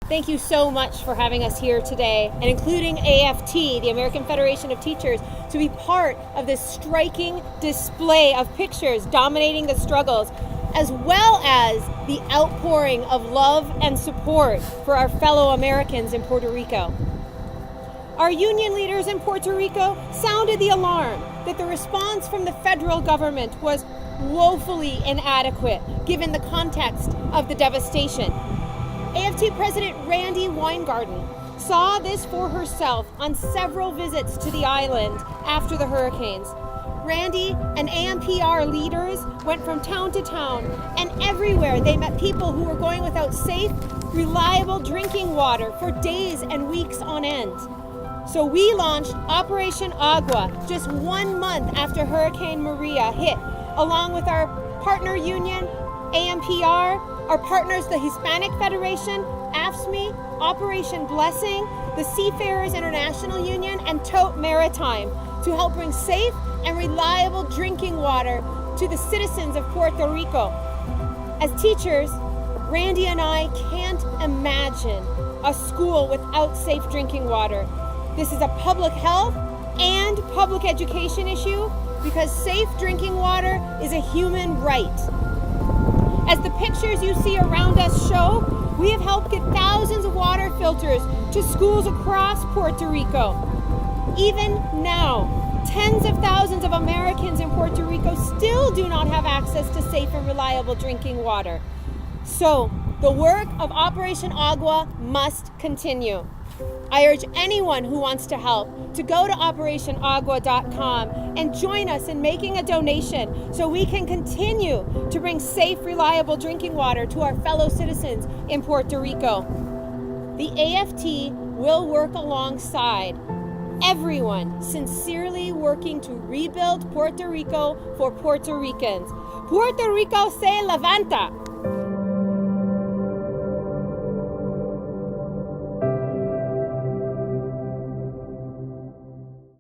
Thank you so much for having us here today and including AFT, the American Federation of Teachers, to be part of this striking display of pictures dominating the struggles, as well as the outpouring of love and support for our fellow Americans in Puerto Rico. Our union leaders in Puerto Rico sounded the alarm that the response from the federal government was woefully inadequate given the context of the devastation. AFT President Randy Weingarten saw this for herself on several visits to the island after the hurricanes. Randy and AMPR leaders went from town to town, and everywhere they met people who were going without safe, reliable drinking water for days and weeks on end. So we launched Operation Agua just 1 month after Hurricane Maria hit, along with our partner union, AMPR, our partners, the Hispanic Federation, AFSCME, Operation Blessing, the Seafarers International Union, and Tote Maritime to help bring safe and reliable drinking water to the citizens of Puerto Rico. As teachers, Randy and I can't imagine a school without safe drinking water. This is a public health and public education issue because safe drinking water is a human right. As the pictures you see around us show, we have helped get thousands of water filters to schools across Puerto Rico. Even now, tens of thousands of Americans in Puerto Rico still do not have access to safe and reliable drinking water. So, the work of Operation Agua must continue. I urge anyone who wants to help to go to operationagua.com and join us in making a donation so we can continue to bring safe, reliable drinking water to our fellow citizens in Puerto Rico. The AFT will work alongside everyone sincerely working to rebuild Puerto Rico for Puerto Ricans. Puerto Rico se levanta!